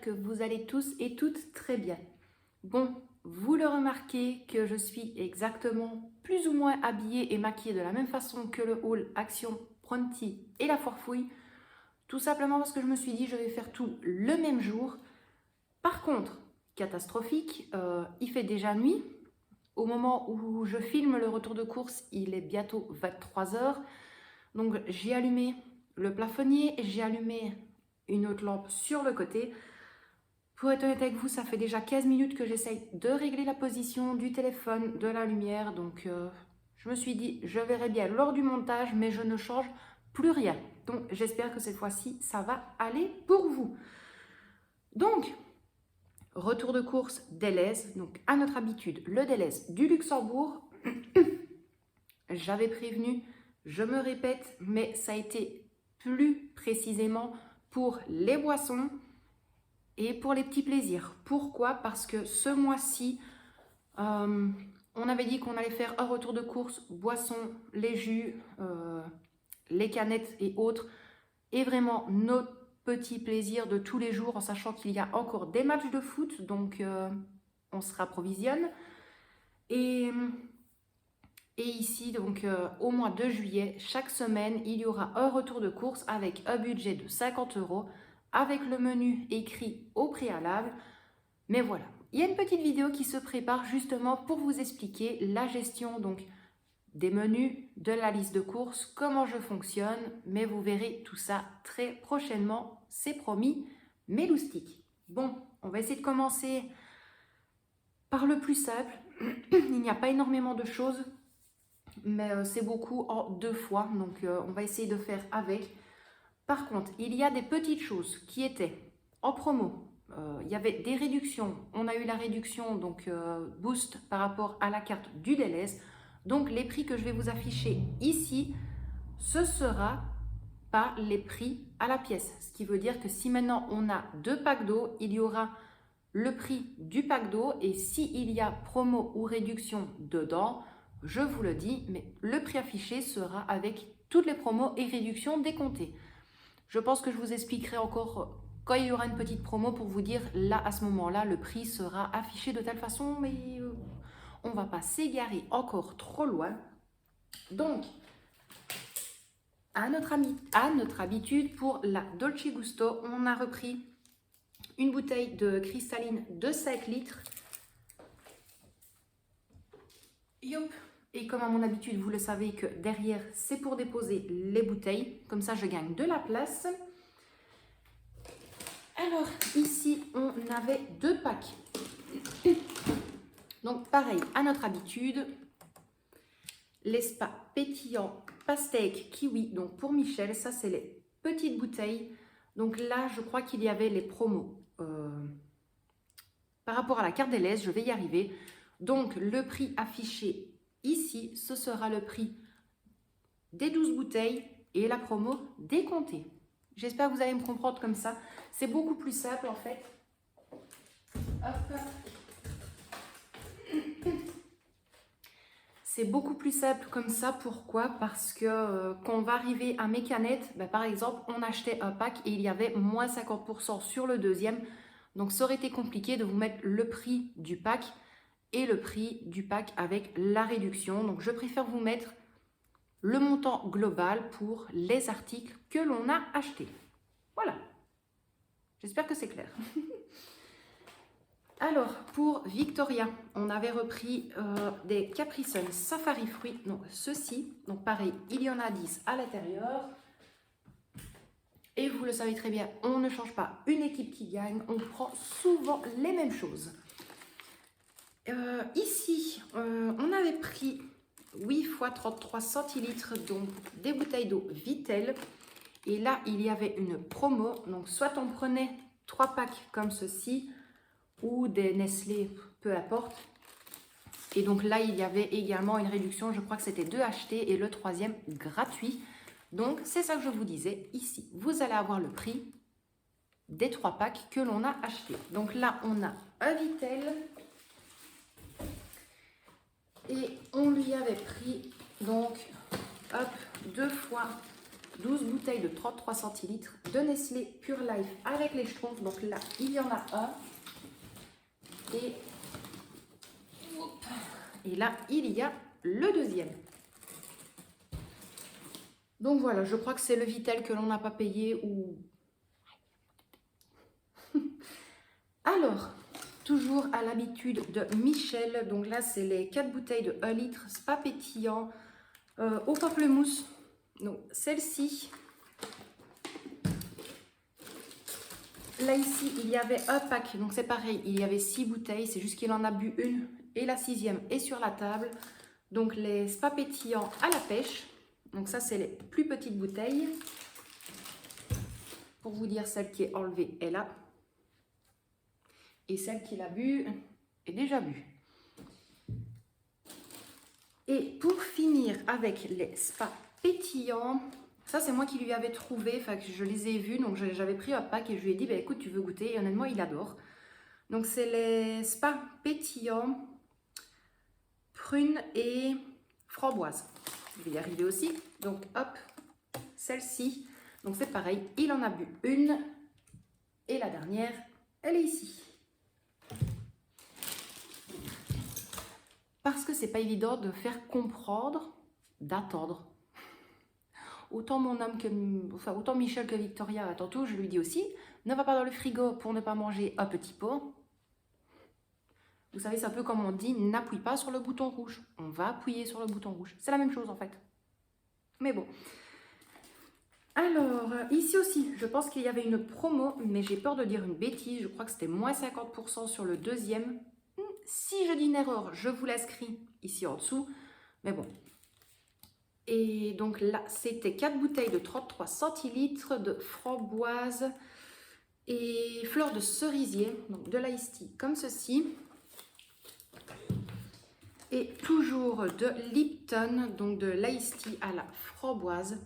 que vous allez tous et toutes très bien. Bon, vous le remarquez que je suis exactement plus ou moins habillée et maquillée de la même façon que le haul Action Pronti et la foire fouille. Tout simplement parce que je me suis dit je vais faire tout le même jour. Par contre, catastrophique, il fait déjà nuit. Au moment où je filme le retour de course, il est bientôt 23 h. Donc j'ai allumé le plafonnier, j'ai allumé une autre lampe sur le côté. Pour être honnête avec vous, ça fait déjà 15 minutes que j'essaye de régler la position du téléphone, de la lumière. Donc je me suis dit, je verrai bien lors du montage, mais je ne change plus rien. Donc j'espère que cette fois-ci, ça va aller pour vous. Donc, retour de course Delhaize. Donc à notre habitude, le Delhaize du Luxembourg. J'avais prévenu, je me répète, mais ça a été plus précisément pour les boissons et pour les petits plaisirs. Pourquoi? Parce que ce mois-ci, on avait dit qu'on allait faire un retour de course, boissons, les jus, les canettes et autres, et vraiment nos petits plaisirs de tous les jours, en sachant qu'il y a encore des matchs de foot, donc on se rapprovisionne. Et ici, donc au mois de juillet, chaque semaine, il y aura un retour de course avec un budget de 50 €, avec le menu écrit au préalable. Mais voilà, il y a une petite vidéo qui se prépare justement pour vous expliquer la gestion donc des menus, de la liste de courses, comment je fonctionne. Mais vous verrez tout ça très prochainement, c'est promis, mes loustiques. Bon, on va essayer de commencer par le plus simple. Il n'y a pas énormément de choses, mais c'est beaucoup en 2 fois, donc on va essayer de faire avec. Par contre, il y a des petites choses qui étaient en promo. Il y avait des réductions. On a eu la réduction donc Boost par rapport à la carte du Delhaize. Donc les prix que je vais vous afficher ici, ce sera pas les prix à la pièce. Ce qui veut dire que si maintenant on a 2 packs d'eau, il y aura le prix du pack d'eau, et s'il y a promo ou réduction dedans, je vous le dis, mais le prix affiché sera avec toutes les promos et réductions décomptées. Je pense que je vous expliquerai encore quand il y aura une petite promo pour vous dire, là, à ce moment-là, le prix sera affiché de telle façon, mais on ne va pas s'égarer encore trop loin. Donc, à notre habitude, pour la Dolce Gusto, on a repris une bouteille de cristalline de 5 litres. Yop. Et comme à mon habitude, vous le savez que derrière, c'est pour déposer les bouteilles. Comme ça, je gagne de la place. Alors, ici, on avait 2 packs. Donc, pareil, à notre habitude, les spas pétillants, pastèque, kiwi. Donc, pour Michel, ça, c'est les petites bouteilles. Donc là, je crois qu'il y avait les promos. Par rapport à la carte Delhaize, je vais y arriver. Donc, le prix affiché ici, ce sera le prix des 12 bouteilles et la promo décomptée. J'espère que vous allez me comprendre comme ça. C'est beaucoup plus simple en fait. Hop. C'est beaucoup plus simple comme ça. Pourquoi? Parce que quand on va arriver à mes canettes, par exemple, on achetait un pack et il y avait moins 50% sur le deuxième. Donc, ça aurait été compliqué de vous mettre le prix du pack et le prix du pack avec la réduction. Donc, je préfère vous mettre le montant global pour les articles que l'on a achetés. Voilà. J'espère que c'est clair. Alors, pour Victoria, on avait repris des Capri Sun Safari Fruits. Donc, ceux-ci. Donc, pareil, il y en a 10 à l'intérieur. Et vous le savez très bien, on ne change pas une équipe qui gagne. On prend souvent les mêmes choses. Ici, on avait pris 8 x 33 centilitres, donc des bouteilles d'eau Vittel. Et là, il y avait une promo. Donc, soit on prenait 3 packs comme ceci, ou des Nestlé, peu importe. Et donc là, il y avait également une réduction. Je crois que c'était 2 achetés et le 3e gratuit. Donc, c'est ça que je vous disais. Ici, vous allez avoir le prix des 3 packs que l'on a achetés. Donc là, on a un Vittel. Et on lui avait pris, donc, hop, 2 fois 12 bouteilles de 33 centilitres de Nestlé Pure Life avec les Schtroumpfs. Donc là, il y en a un. Et là, il y a le deuxième. Donc voilà, je crois que c'est le Vitel que l'on n'a pas payé ou... Alors, toujours à l'habitude de Michel. Donc là, c'est les 4 bouteilles de 1 litre Spa pétillant au pamplemousse. Donc celle-ci. Là, ici, il y avait un pack. Donc c'est pareil, il y avait 6 bouteilles. C'est juste qu'il en a bu une et la 6e est sur la table. Donc les Spa pétillants à la pêche. Donc ça, c'est les plus petites bouteilles. Pour vous dire, celle qui est enlevée est là. Et celle qu'il a bu est déjà bu. Et pour finir avec les Spa pétillants, ça c'est moi qui lui avais trouvé, enfin que je les ai vus, donc j'avais pris un pack et je lui ai dit, bah, écoute, tu veux goûter? Et honnêtement, il adore. Donc c'est les Spa pétillants, prunes et framboises. Je vais y arriver aussi. Donc hop, celle-ci. Donc c'est pareil, il en a bu une. Et la dernière, elle est ici. Parce que c'est pas évident de faire comprendre, d'attendre. Autant mon homme que, enfin autant Michel que Victoria, tantôt je lui dis aussi, ne va pas dans le frigo pour ne pas manger un petit pot. Vous savez, c'est un peu comme on dit, n'appuie pas sur le bouton rouge. On va appuyer sur le bouton rouge. C'est la même chose en fait. Mais bon. Alors, ici aussi, je pense qu'il y avait une promo, mais j'ai peur de dire une bêtise. Je crois que c'était moins 50% sur le deuxième. Si je dis une erreur, je vous l'inscris ici en dessous. Mais bon. Et donc là, c'était 4 bouteilles de 33 centilitres de framboise et fleurs de cerisier. Donc de l'ice tea comme ceci. Et toujours de Lipton, donc de l'ice tea à la framboise.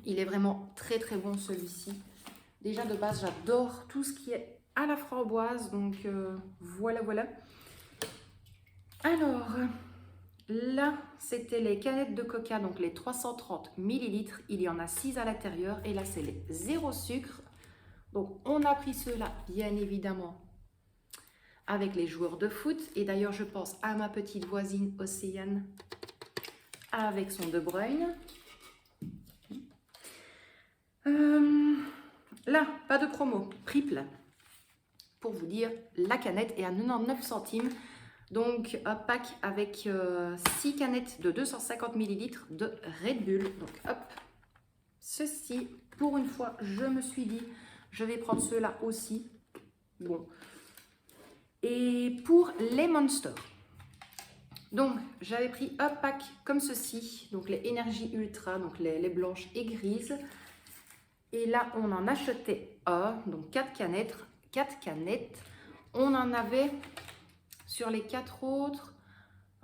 Il est vraiment très très bon celui-ci. Déjà de base, j'adore tout ce qui est à la framboise. Donc voilà, voilà. Alors, là, c'était les canettes de coca, donc les 330 ml. Il y en a 6 à l'intérieur. Et là, c'est les 0 sucre. Donc, on a pris ceux-là, bien évidemment, avec les joueurs de foot. Et d'ailleurs, je pense à ma petite voisine Océane avec son De Bruyne. Là, pas de promo, triple. Pour vous dire, la canette est à 99 centimes. Donc, un pack avec 6 canettes de 250 ml de Red Bull. Donc, hop, ceci, pour une fois, je me suis dit, je vais prendre ceux-là aussi. Bon. Et pour les Monsters, donc, j'avais pris un pack comme ceci. Donc, les Energy Ultra, donc les blanches et grises. Et là, on en achetait un, donc 4 canettes. 4 canettes. On en avait... Sur les 4 autres,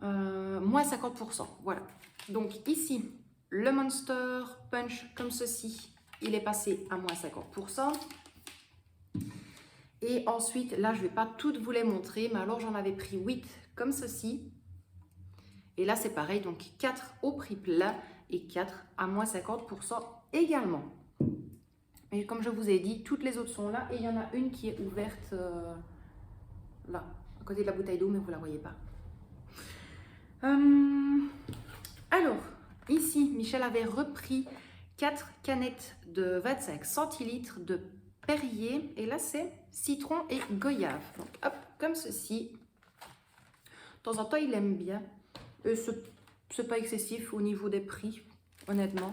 moins 50%. Voilà. Donc ici, le Monster Punch comme ceci, il est passé à moins 50%. Et ensuite, là, je ne vais pas toutes vous les montrer, mais alors j'en avais pris 8 comme ceci. Et là, c'est pareil, donc 4 au prix plat et 4 à moins 50% également. Et comme je vous ai dit, toutes les autres sont là et il y en a une qui est ouverte là. À côté de la bouteille d'eau, mais vous ne la voyez pas. Alors, ici, Michel avait repris 4 canettes de 25 centilitres de Perrier. Et là, c'est citron et goyave. Donc, hop, comme ceci. De temps en temps, il aime bien. C'est pas excessif au niveau des prix, honnêtement.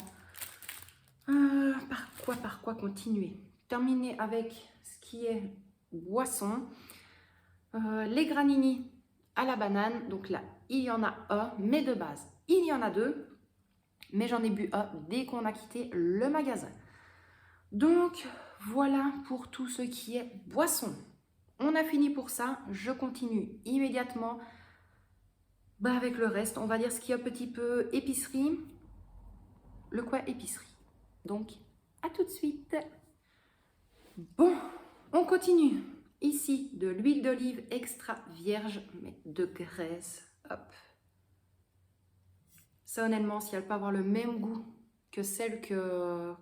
Par quoi continuer? Terminer avec ce qui est boisson. Les granini à la banane, donc là il y en a un, mais de base il y en a 2, mais j'en ai bu un dès qu'on a quitté le magasin. Donc voilà pour tout ce qui est boisson. On a fini pour ça, je continue immédiatement avec le reste. On va dire ce qui est un petit peu épicerie, le coin épicerie. Donc à tout de suite. Bon, on continue. Ici, de l'huile d'olive extra vierge, mais de graisse. Hop. Ça, honnêtement, si elle peut avoir le même goût que celle que,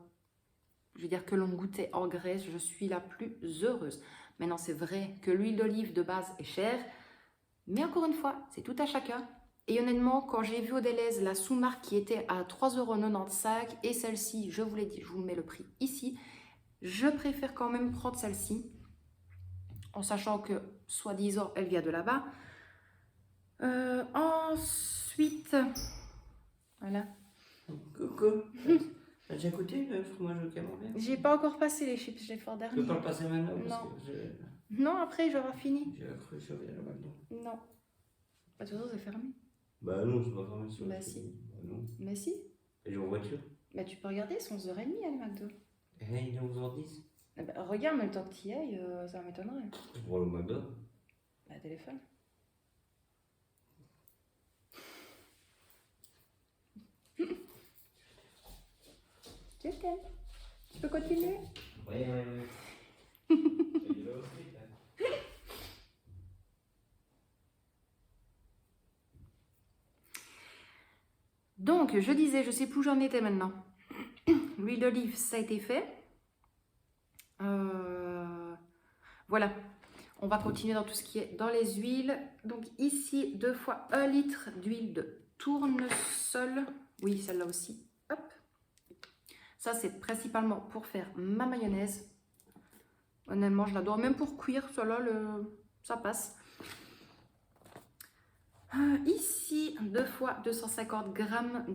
je veux dire, que l'on goûtait en Grèce. Je suis la plus heureuse. Maintenant, c'est vrai que l'huile d'olive de base est chère, mais encore une fois, c'est tout à chacun. Et honnêtement, quand j'ai vu au Deleuze la sous-marque qui était à 3,95 € et celle-ci, je vous l'ai dit, je vous mets le prix ici, je préfère quand même prendre celle-ci, en sachant que, soi-disant, elle vient de là-bas. Ensuite, voilà. Coucou. T'as déjà goûté le fromage au camembert? J'ai pas encore passé les chips, je l'ai fait en Tu dernier. peux pas le passer maintenant parce Non. que Non, après j'aurai fini. j'ai cru sur le McDo. Non. Bah, de toute façon, c'est fermé. Bah non, c'est pas fermé sur Bah le si. Bah non. Bah si. Et j'ai en voiture. Bah tu peux regarder, c'est 11h30 à le McDo. Eh, il est 11h10. Ah bah, regarde, mais le temps que tu y ailles, ça m'étonnerait. Pour le McDo. Bah téléphone. Je t'aime. Tu peux continuer? Ouais. Donc, je disais, je sais plus où j'en étais maintenant. L'huile d'olive, ça a été fait. Voilà. On va continuer dans tout ce qui est dans les huiles. Donc ici, 2 fois 1 litre d'huile de tournesol. Oui, celle-là aussi. Hop. Ça, c'est principalement pour faire ma mayonnaise. Honnêtement, je l'adore. Même pour cuire, cela, ça passe. Ici, 2 fois 250 g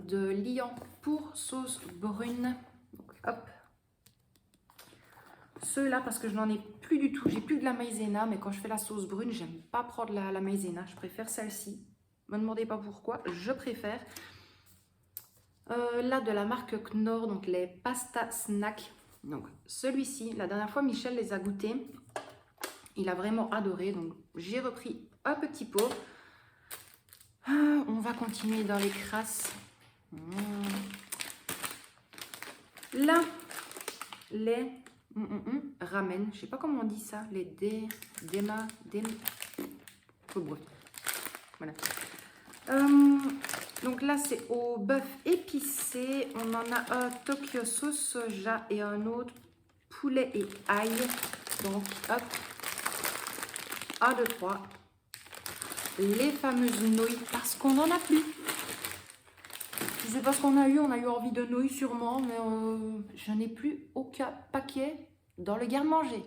de liant pour sauce brune. Donc, hop. Ceux-là, parce que je n'en ai plus du tout. J'ai plus de la maïzena, mais quand je fais la sauce brune, j'aime pas prendre la maïzena. Je préfère celle-ci. Ne me demandez pas pourquoi, je préfère. Là, de la marque Knorr, donc les pasta snack. Donc, celui-ci, la dernière fois, Michel les a goûtés. Il a vraiment adoré, donc j'ai repris un petit pot. On va continuer dans les crasses. Là, les ramen, je sais pas comment on dit ça, les oh, bref. Voilà. Donc là, c'est au bœuf épicé. On en a un Tokyo sauce soja et un autre poulet et ail. Donc, hop, 1, 2, 3. Les fameuses nouilles, parce qu'on n'en a plus. Je sais pas ce qu'on a eu envie de nouilles sûrement, mais je n'ai plus aucun paquet dans le garde-manger.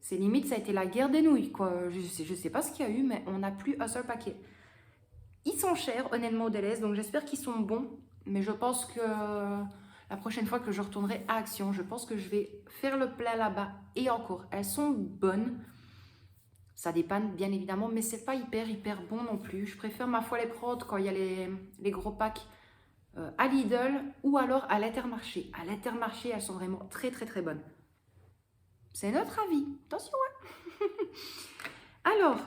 C'est limite, ça a été la guerre des nouilles, quoi. Je sais pas ce qu'il y a eu, mais on n'a plus un seul paquet. Ils sont chers, honnêtement, au Deleuze, donc j'espère qu'ils sont bons. Mais je pense que la prochaine fois que je retournerai à Action, je pense que je vais faire le plat là-bas. Et encore, elles sont bonnes. Ça dépanne, bien évidemment, mais c'est pas hyper bon non plus. Je préfère ma foi les prendre quand il y a les gros packs à Lidl ou alors à l'Intermarché. À l'Intermarché, elles sont vraiment très bonnes. C'est notre avis. Attention, hein. Alors,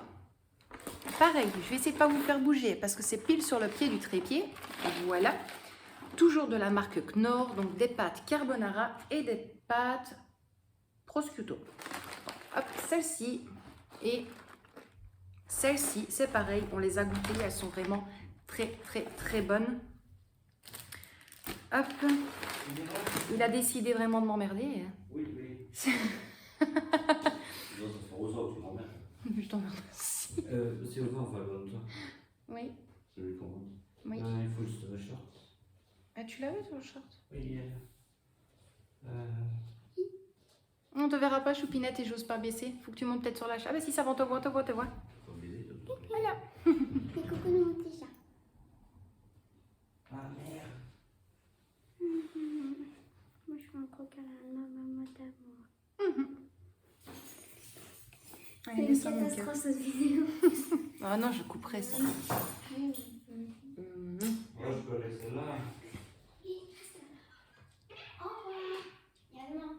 pareil, je vais essayer de ne pas vous faire bouger parce que c'est pile sur le pied du trépied. Voilà. Toujours de la marque Knorr, donc des pâtes carbonara et des pâtes prosciutto. Hop, celle-ci et celle-ci, c'est pareil, on les a goûtées, elles sont vraiment très bonnes. Hop, il a décidé vraiment de m'emmerder. Oui. Je t'emmerde aussi. C'est au vent, enfin, comme toi. Oui. Celui qu'on monte. Oui. Il faut juste le short. Ah, tu l'avais ton short? Oui, On te verra pas, Choupinette, et j'ose pas baisser. Faut que tu montes peut-être sur la chaise. Ah bah si, ça va, on te voit. Voilà. Et coucou, nous déjà. Ah merde. Moi, je fais un croc à la maman d'amour. C'est une catastrophe cette vidéo. Ah non, je couperai ça. Moi, je peux rester là. Au revoir. Et à demain.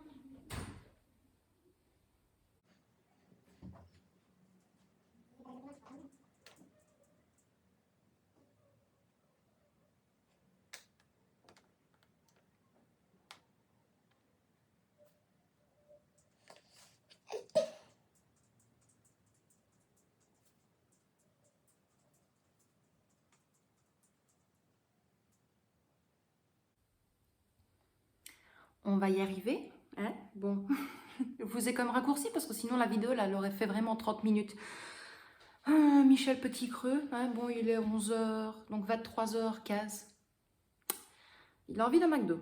On va y arriver. Hein? Bon, je vous ai comme raccourci parce que sinon la vidéo, là, elle aurait fait vraiment 30 minutes. Ah, Michel Petit Creux, hein, bon, il est 11 h, donc 23h15. Il a envie d'un McDo.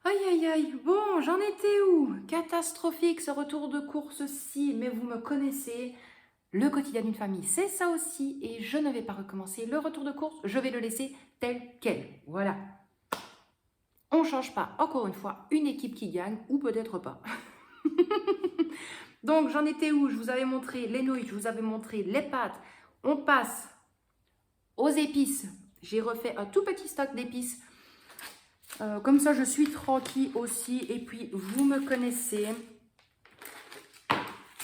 Aïe, aïe, aïe. Bon, j'en étais où? Catastrophique ce retour de course-ci, mais vous me connaissez. Le quotidien d'une famille, c'est ça aussi. Et je ne vais pas recommencer le retour de course. Je vais le laisser tel quel. Voilà. On ne change pas, encore une fois, une équipe qui gagne, ou peut-être pas. Donc, j'en étais où? Je vous avais montré les nouilles, je vous avais montré les pâtes. On passe aux épices. J'ai refait un tout petit stock d'épices. Comme ça, je suis tranquille aussi. Et puis, vous me connaissez.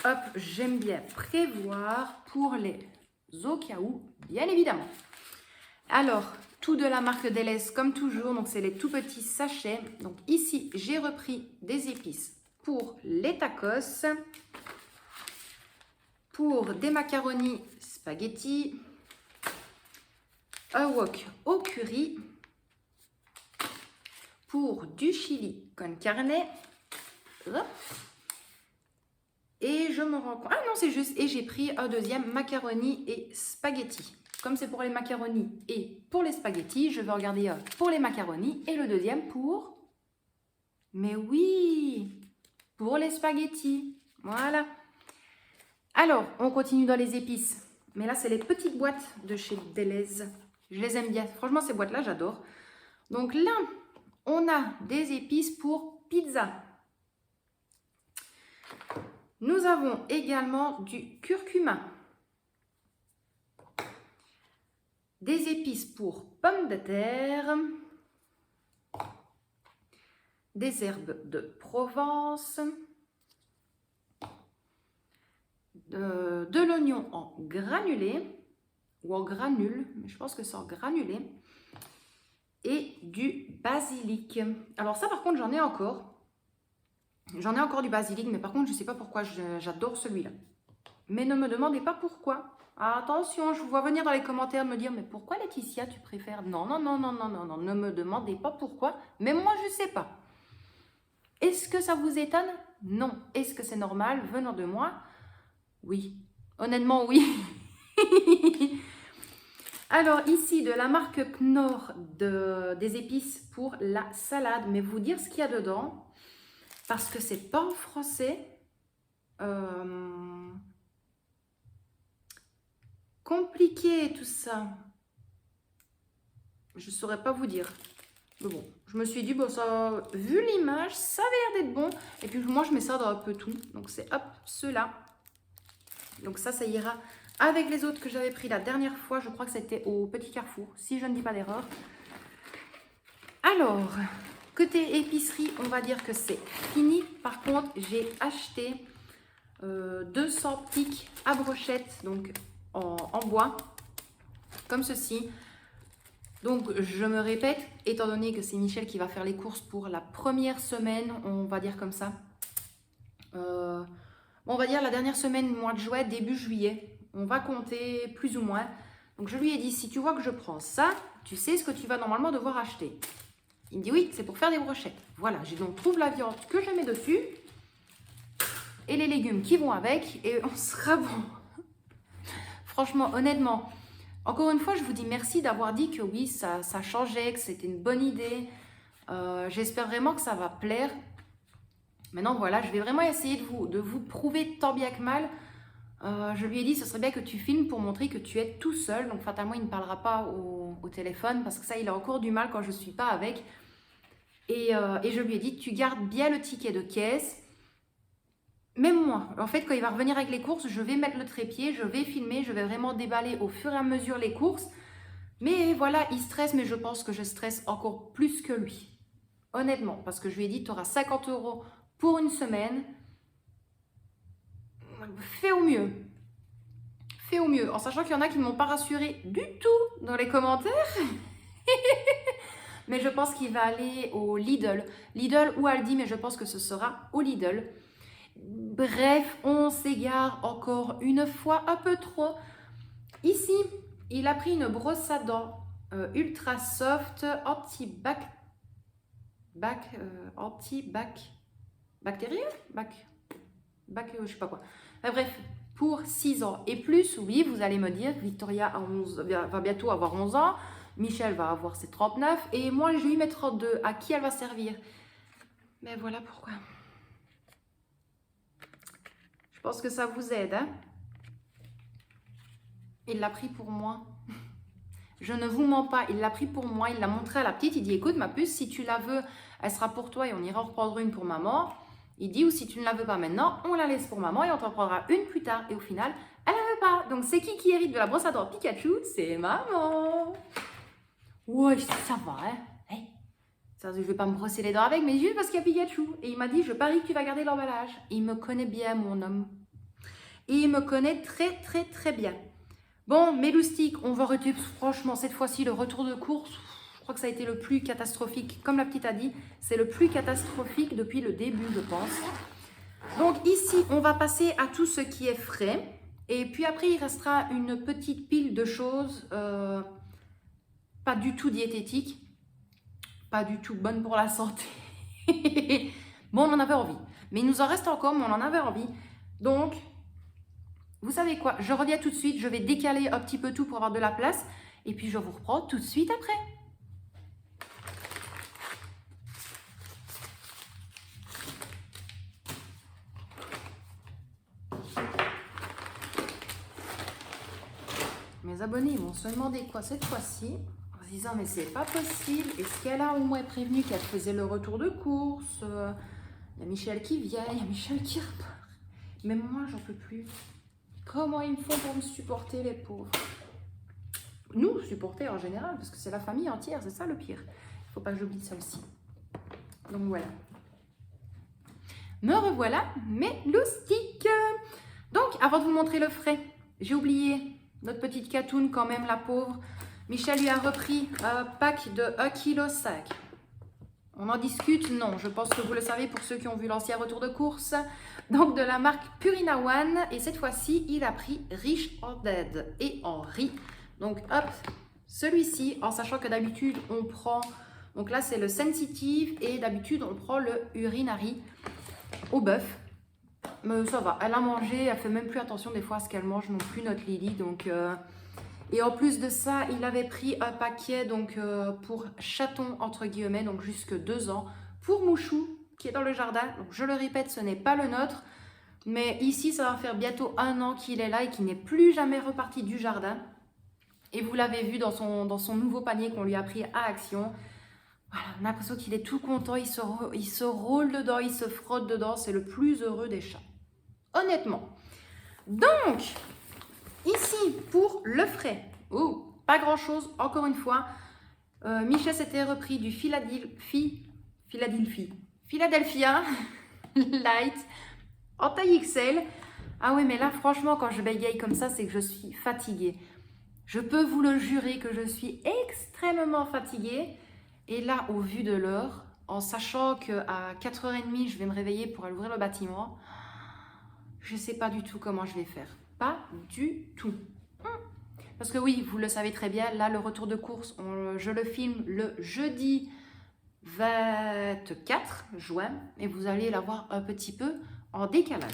Hop, j'aime bien prévoir pour les au cas où, bien évidemment. Alors, tout de la marque Delhaize, comme toujours. Donc, c'est les tout petits sachets. Donc, ici, j'ai repris des épices pour les tacos. Pour des macaronis spaghetti, un wok au curry, pour du chili con carne, et je me rends compte, ah non c'est juste, et j'ai pris un deuxième macaroni et spaghetti. Comme c'est pour les macaronis et pour les spaghettis, je vais regarder un pour les macaronis et le deuxième pour, mais oui, pour les spaghettis, voilà. Alors, on continue dans les épices. Mais là, c'est les petites boîtes de chez Delhaize. Je les aime bien. Franchement, ces boîtes-là, j'adore. Donc là, on a des épices pour pizza. Nous avons également du curcuma. Des épices pour pommes de terre. Des herbes de Provence. De l'oignon en granulé ou en granule, mais je pense que c'est en granulé, et du basilic. Alors ça par contre j'en ai encore du basilic, mais par contre je sais pas pourquoi, j'adore celui-là, mais ne me demandez pas pourquoi. Attention, je vous vois venir dans les commentaires me dire mais pourquoi Laetitia tu préfères? Non, ne me demandez pas pourquoi, mais moi je sais pas. Est-ce que ça vous étonne? Non. Est-ce que c'est normal venant de moi? Oui, honnêtement, oui. Alors, ici, de la marque Knorr, des épices pour la salade. Mais vous dire ce qu'il y a dedans, parce que c'est pas en français. Compliqué, tout ça. Je ne saurais pas vous dire. Mais bon, je me suis dit, bon, ça, vu l'image, ça avait l'air d'être bon. Et puis, moi, je mets ça dans un peu tout. Donc, c'est hop, ceux-là. Donc ça ira avec les autres que j'avais pris la dernière fois. Je crois que c'était au Petit Carrefour, si je ne dis pas d'erreur. Alors, côté épicerie, on va dire que c'est fini. Par contre, j'ai acheté 200 pics à brochette, donc en bois, comme ceci. Donc, je me répète, étant donné que c'est Michel qui va faire les courses pour la première semaine, on va dire comme ça. On va dire la dernière semaine, mois de juillet, début juillet. On va compter plus ou moins. Donc, je lui ai dit, si tu vois que je prends ça, tu sais ce que tu vas normalement devoir acheter. Il me dit, oui, c'est pour faire des brochettes. Voilà, j'ai donc trouvé la viande que je mets dessus et les légumes qui vont avec et on sera bon. Franchement, honnêtement, encore une fois, je vous dis merci d'avoir dit que oui, ça changeait, que c'était une bonne idée. J'espère vraiment que ça va plaire. Maintenant, voilà, je vais vraiment essayer de vous prouver tant bien que mal. Je lui ai dit, ce serait bien que tu filmes pour montrer que tu es tout seul. Donc, fatalement, il ne parlera pas au téléphone parce que ça, il a encore du mal quand je ne suis pas avec. Et je lui ai dit, tu gardes bien le ticket de caisse. Même moi, en fait, quand il va revenir avec les courses, je vais mettre le trépied, je vais filmer, je vais vraiment déballer au fur et à mesure les courses. Mais voilà, il stresse, mais je pense que je stresse encore plus que lui. Honnêtement, parce que je lui ai dit, tu auras 50 € pour une semaine. Fais au mieux. Fais au mieux. En sachant qu'il y en a qui ne m'ont pas rassuré du tout dans les commentaires. Mais je pense qu'il va aller au Lidl. Lidl ou Aldi, mais je pense que ce sera au Lidl. Bref, on s'égare encore une fois un peu trop. Ici, il a pris une brosse à dents ultra soft, antibactérienne. bactérieux, je sais pas quoi. Bref, pour 6 ans et plus, oui, vous allez me dire, Victoria va bientôt avoir 11 ans, Michel va avoir ses 39 et moi j'ai eu mes 32. À qui elle va servir? Mais voilà pourquoi. Je pense que ça vous aide, hein? Il l'a pris pour moi. Je ne vous mens pas, il l'a pris pour moi, il l'a montré à la petite, il dit écoute ma puce, si tu la veux, elle sera pour toi et on ira en reprendre une pour maman. Il dit ou si tu ne la veux pas maintenant, on la laisse pour maman et on t'en prendra une plus tard. Et au final, elle ne la veut pas. Donc c'est qui hérite de la brosse à dents Pikachu? C'est maman. Ouais, ça va, hein? Hey. Ça, je ne vais pas me brosser les dents avec, mais juste parce qu'il y a Pikachu. Et il m'a dit je parie que tu vas garder l'emballage. Il me connaît bien mon homme. Et il me connaît très très très bien. Bon, mes loustiques, on va arrêter, franchement, cette fois-ci, le retour de course, je crois que ça a été le plus catastrophique. Comme la petite a dit, c'est le plus catastrophique depuis le début, je pense. Donc ici, on va passer à tout ce qui est frais. Et puis après, il restera une petite pile de choses, pas du tout diététiques, pas du tout bonnes pour la santé. Bon, on en avait envie. Mais il nous en reste encore, mais on en avait envie. Donc... vous savez quoi, je reviens tout de suite, je vais décaler un petit peu tout pour avoir de la place et puis je vous reprends tout de suite après. Mes abonnés vont se demander quoi cette fois-ci en se disant mais c'est pas possible, est-ce qu'elle a au moins prévenu qu'elle faisait le retour de course? Il y a Michel qui vient, il y a Michel qui repart. Mais moi j'en peux plus. Comment ils me font pour me supporter, les pauvres? Nous, supporter en général, parce que c'est la famille entière, c'est ça le pire. Il ne faut pas que j'oublie ça aussi. Donc voilà. Me revoilà, mes loustiques. Donc, avant de vous montrer le frais, j'ai oublié notre petite catoune quand même, la pauvre. Michel lui a repris un pack de 1,5 kg. On en discute? Non, je pense que vous le savez pour ceux qui ont vu l'ancien retour de course. Donc de la marque Purina One. Et cette fois-ci, il a pris riche en daides et en riz. Donc hop, celui-ci, en sachant que d'habitude on prend... donc là c'est le sensitive et d'habitude on prend le urinary au bœuf. Mais ça va, elle a mangé, elle fait même plus attention des fois à ce qu'elle mange non plus, notre Lily. Donc... et en plus de ça, il avait pris un paquet donc, pour chaton, entre guillemets, donc jusque 2 ans, pour Mouchou, qui est dans le jardin. Donc, je le répète, ce n'est pas le nôtre. Mais ici, ça va faire bientôt 1 an qu'il est là et qu'il n'est plus jamais reparti du jardin. Et vous l'avez vu dans son nouveau panier qu'on lui a pris à Action. Voilà, on a l'impression qu'il est tout content, il se roule dedans, il se frotte dedans. C'est le plus heureux des chats. Honnêtement. Donc... ici, pour le frais, oh, pas grand chose, encore une fois. Michel s'était repris du Philadelphia Light en taille XL. Ah oui, mais là, franchement, quand je bégaye comme ça, c'est que je suis fatiguée. Je peux vous le jurer que je suis extrêmement fatiguée. Et là, au vu de l'heure, en sachant qu'à 4h30, je vais me réveiller pour aller ouvrir le bâtiment, je ne sais pas du tout comment je vais faire. Pas du tout. Parce que oui, vous le savez très bien, là, le retour de course, je le filme le jeudi 24 juin et vous allez l'avoir un petit peu en décalage.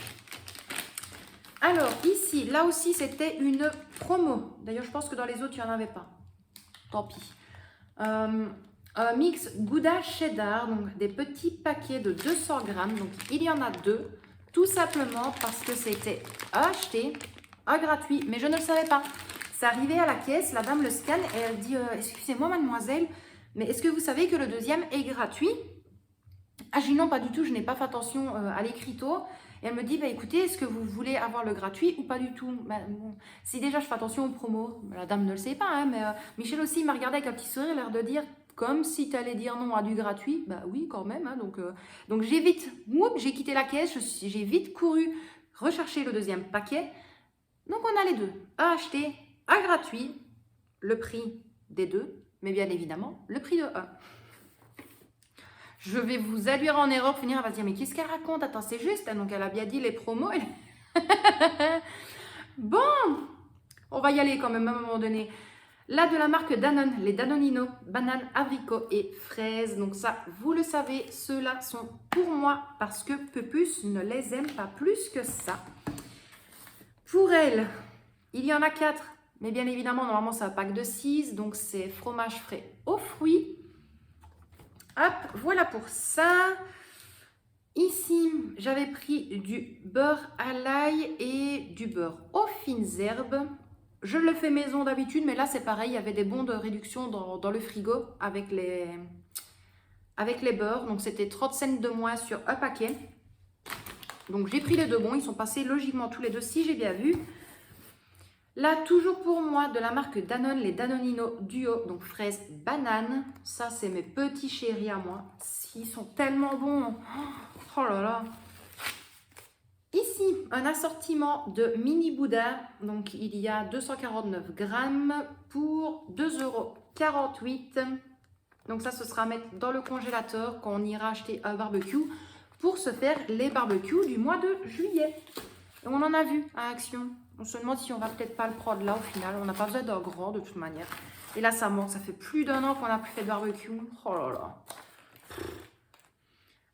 Alors, ici, là aussi, c'était une promo. D'ailleurs, je pense que dans les autres, il n'y en avait pas. Tant pis. Un mix Gouda Cheddar, donc des petits paquets de 200 grammes. Donc, il y en a 2. Tout simplement parce que c'était acheté, gratuit, mais je ne le savais pas. C'est arrivé à la caisse, la dame le scanne et elle dit excusez-moi mademoiselle, mais est-ce que vous savez que le deuxième est gratuit? Ah, je dis non, pas du tout, je n'ai pas fait attention à l'écriteau. Et elle me dit, bah, écoutez, est-ce que vous voulez avoir le gratuit ou pas du tout? Bah, bon, si déjà je fais attention aux promos, la dame ne le sait pas, hein, mais Michel aussi m'a regardé avec un petit sourire, l'air de dire, comme si tu allais dire non à du gratuit. Bah oui, quand même. Hein, donc j'ai vite, j'ai quitté la caisse, j'ai vite couru rechercher le deuxième paquet. Donc on a les deux, à acheter, à gratuit, le prix des deux, mais bien évidemment, le prix de un. Je vais vous induire en erreur, finir, elle va se dire, mais qu'est-ce qu'elle raconte? Attends, c'est juste, donc elle a bien dit les promos. Bon, on va y aller quand même à un moment donné. Là, de la marque Danone, les Danonino, banane, abricot et fraise. Donc ça, vous le savez, ceux-là sont pour moi parce que Pupus ne les aime pas plus que ça. Pour elle, il y en a 4, mais bien évidemment, normalement, c'est un pack de 6. Donc c'est fromage frais aux fruits. Hop, voilà pour ça. Ici, j'avais pris du beurre à l'ail et du beurre aux fines herbes. Je le fais maison d'habitude, mais là c'est pareil, il y avait des bons de réduction dans le frigo avec les beurres. Donc c'était 30 cents de moins sur un paquet. Donc j'ai pris les deux bons, ils sont passés logiquement tous les deux si j'ai bien vu. Là, toujours pour moi, de la marque Danone, les Danonino Duo, donc fraise banane. Ça, c'est mes petits chéris à moi. Ils sont tellement bons. Oh là là. Ici, un assortiment de mini boudin. Donc, il y a 249 grammes pour 2,48 €. Donc ça, ce sera à mettre dans le congélateur quand on ira acheter un barbecue pour se faire les barbecues du mois de juillet. Et on en a vu à Action. On se demande si on va peut-être pas le prendre là au final. On n'a pas besoin d'un grand de toute manière. Et là, ça manque. Ça fait plus d'1 an qu'on n'a plus fait de barbecue. Oh là là.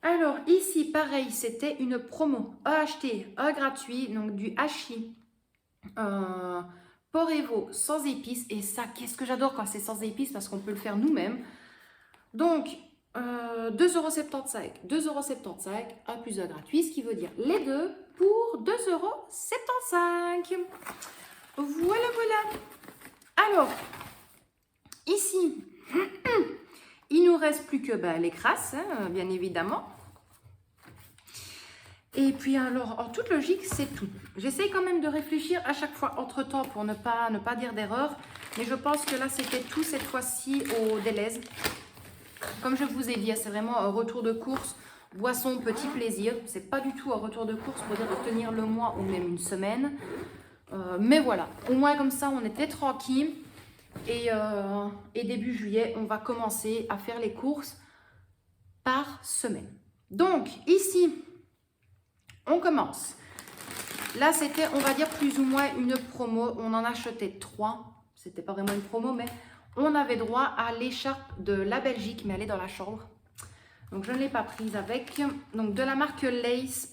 Alors, ici, pareil, c'était une promo. Un acheté, un gratuit. Donc, du hachis Porevo sans épices. Et ça, qu'est-ce que j'adore quand c'est sans épices parce qu'on peut le faire nous-mêmes. Donc, 2,75 €. 2,75 € à plus un gratuit, ce qui veut dire les deux pour 2,75 €. Voilà, voilà. Alors, ici, il nous reste plus que les crasses, hein, bien évidemment. Et puis alors, en toute logique, c'est tout. J'essaye quand même de réfléchir à chaque fois entre-temps pour ne pas dire d'erreur. Mais je pense que là, c'était tout cette fois-ci au Deleuze. Comme je vous ai dit, c'est vraiment un retour de course, boisson, petit plaisir. C'est pas du tout un retour de course pour dire de tenir le mois ou même une semaine. Mais voilà, au moins comme ça, on était tranquille. Et début juillet, on va commencer à faire les courses par semaine. Donc, ici, on commence. Là, c'était, on va dire, plus ou moins une promo. On en achetait 3. C'était pas vraiment une promo, mais on avait droit à l'écharpe de la Belgique, mais elle est dans la chambre. Donc, je ne l'ai pas prise avec. Donc, de la marque Lace,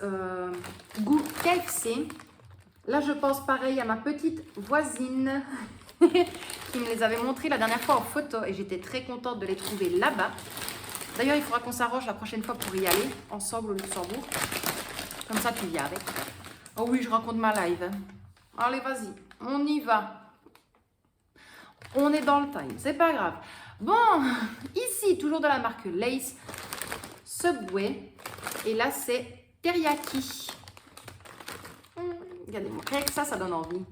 goût KFC. Là, je pense pareil à ma petite voisine qui me les avait montrées la dernière fois en photo. Et j'étais très contente de les trouver là-bas. D'ailleurs, il faudra qu'on s'arrange la prochaine fois pour y aller, ensemble au Luxembourg. Comme ça, tu viens avec. Oh oui, je raconte ma live. Allez, vas-y, on y va. On est dans le time, c'est pas grave. Bon, ici, toujours de la marque Lace, Subway. Et là, c'est teriyaki. Regardez-moi, rien que ça donne envie.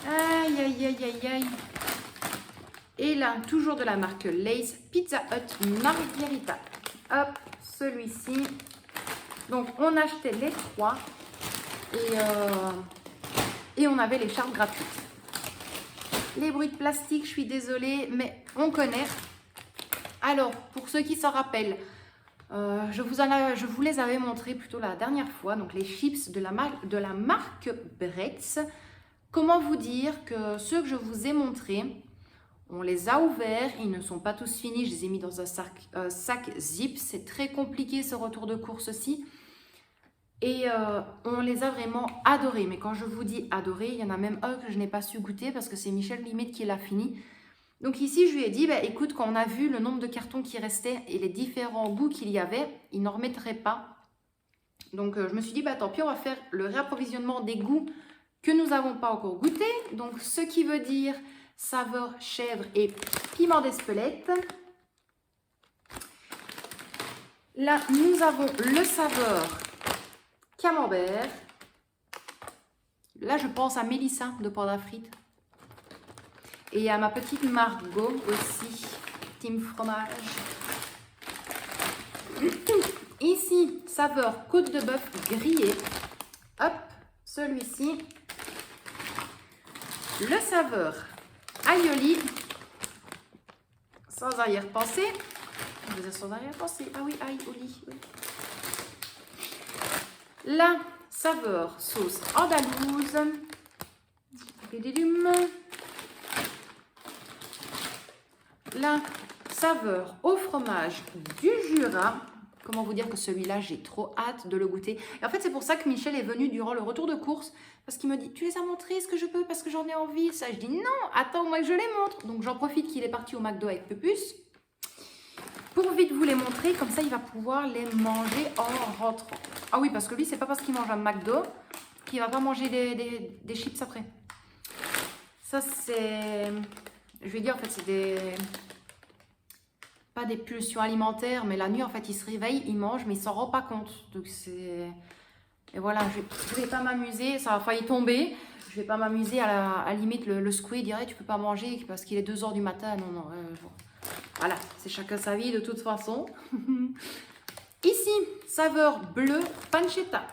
Aïe, aïe, aïe, aïe, aïe. Et là, toujours de la marque Lace, Pizza Hut Margherita. Hop, celui-ci. Donc, on achetait les 3 et on avait les charges gratuites. Les bruits de plastique, je suis désolée, mais on connaît. Alors, pour ceux qui s'en rappellent, je vous les avais montrés plutôt la dernière fois. Donc, les chips de la marque Bretz. Comment vous dire que ceux que je vous ai montrés, on les a ouverts, ils ne sont pas tous finis, je les ai mis dans un sac zip. C'est très compliqué ce retour de course-ci. Et on les a vraiment adorés. Mais quand je vous dis adorés, il y en a même un que je n'ai pas su goûter parce que c'est Michel Limite qui l'a fini. Donc ici, je lui ai dit, écoute, quand on a vu le nombre de cartons qui restaient et les différents goûts qu'il y avait, il n'en remettrait pas. Donc je me suis dit, tant pis, on va faire le réapprovisionnement des goûts que nous n'avons pas encore goûté. Donc ce qui veut dire saveur chèvre et piment d'Espelette. Là, nous avons le saveur camembert. Là, je pense à Mélissa de Port à frites. Et à ma petite Margot aussi, Team Fromage. Ici, saveur côte de bœuf grillée. Hop, celui-ci. Le saveur aioli. Sans arrière-pensée. Je veux dire sans arrière-pensée. Ah oui, aioli. Oui. La saveur sauce andalouse. La saveur au fromage du Jura. Comment vous dire que celui-là, j'ai trop hâte de le goûter. Et en fait, c'est pour ça que Michel est venu durant le retour de course. Parce qu'il me dit, tu les as montrés, est-ce que je peux? Parce que j'en ai envie. Ça, je dis, non, attends-moi que je les montre. Donc, j'en profite qu'il est parti au McDo avec Pupus. Pour vite vous les montrer, comme ça, il va pouvoir les manger en rentrant. Ah oui, parce que lui, c'est pas parce qu'il mange un McDo qu'il va pas manger des chips après. Ça, c'est... Je vais dire, en fait, c'est des... Pas des pulsions alimentaires, mais la nuit, en fait, il se réveille, il mange, mais il s'en rend pas compte. Donc, c'est... Et voilà, je vais pas m'amuser, ça a failli tomber. Je vais pas m'amuser à limite le squid, dirait, tu peux pas manger parce qu'il est 2 h du matin. Non, non, bon. Voilà, c'est chacun sa vie de toute façon. Ici, saveur bleue pancetta.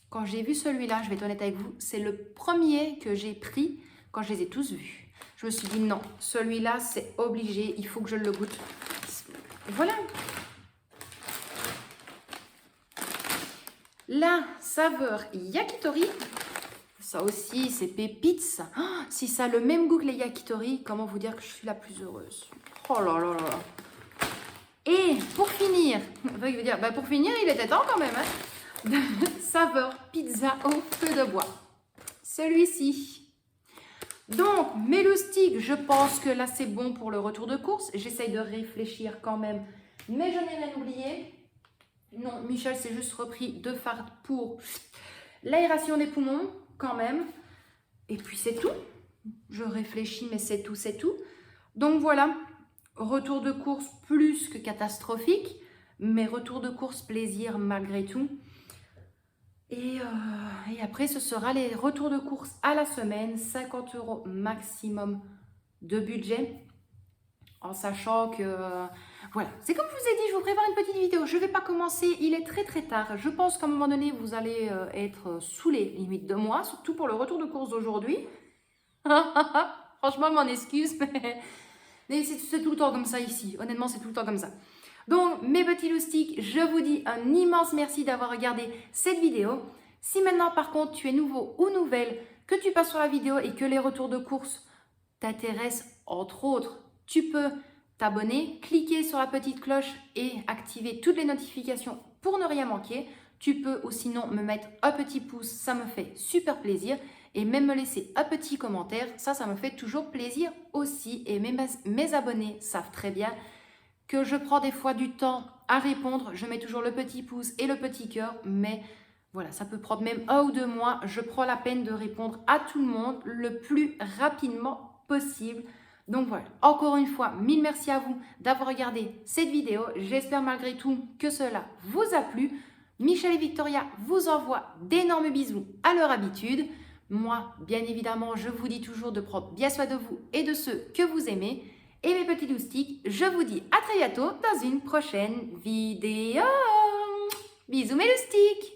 Quand j'ai vu celui-là, je vais être honnête avec vous, c'est le premier que j'ai pris quand je les ai tous vus. Je me suis dit non, celui-là c'est obligé, il faut que je le goûte. Voilà. La saveur yakitori. Ça aussi, c'est pépites. Oh, si ça a le même goût que les yakitori, comment vous dire que je suis la plus heureuse. Oh là là là. Et pour finir, pour finir, il était temps quand même. Hein, saveur pizza au feu de bois. Celui-ci. Donc, mes loustiques, je pense que là, c'est bon pour le retour de course. J'essaye de réfléchir quand même, mais je n'ai rien oublié. Non, Michel s'est juste repris 2 fardes pour l'aération des poumons, quand même. Et puis, c'est tout. Je réfléchis, mais c'est tout, c'est tout. Donc, voilà. Retour de course plus que catastrophique, mais retour de course plaisir malgré tout. Et après, ce sera les retours de course à la semaine, 50 € maximum de budget, en sachant que, voilà, c'est comme je vous ai dit, je vous prépare une petite vidéo, je ne vais pas commencer, il est très très tard, je pense qu'à un moment donné, vous allez être saoulés limite de moi, surtout pour le retour de course d'aujourd'hui. Franchement, je m'en excuse, mais c'est tout le temps comme ça ici, honnêtement, c'est tout le temps comme ça. Donc, mes petits loustiques, je vous dis un immense merci d'avoir regardé cette vidéo. Si maintenant, par contre, tu es nouveau ou nouvelle, que tu passes sur la vidéo et que les retours de course t'intéressent, entre autres, tu peux t'abonner, cliquer sur la petite cloche et activer toutes les notifications pour ne rien manquer. Tu peux ou sinon me mettre un petit pouce, ça me fait super plaisir. Et même me laisser un petit commentaire, ça me fait toujours plaisir aussi. Et mes abonnés savent très bien que je prends des fois du temps à répondre. Je mets toujours le petit pouce et le petit cœur, mais voilà, ça peut prendre même 1 ou 2 mois. Je prends la peine de répondre à tout le monde le plus rapidement possible. Donc voilà, encore une fois, 1000 merci à vous d'avoir regardé cette vidéo. J'espère malgré tout que cela vous a plu. Michel et Victoria vous envoient d'énormes bisous à leur habitude. Moi, bien évidemment, je vous dis toujours de prendre bien soin de vous et de ceux que vous aimez. Et mes petits loustiques, je vous dis à très bientôt dans une prochaine vidéo. Bisous mes loustiques!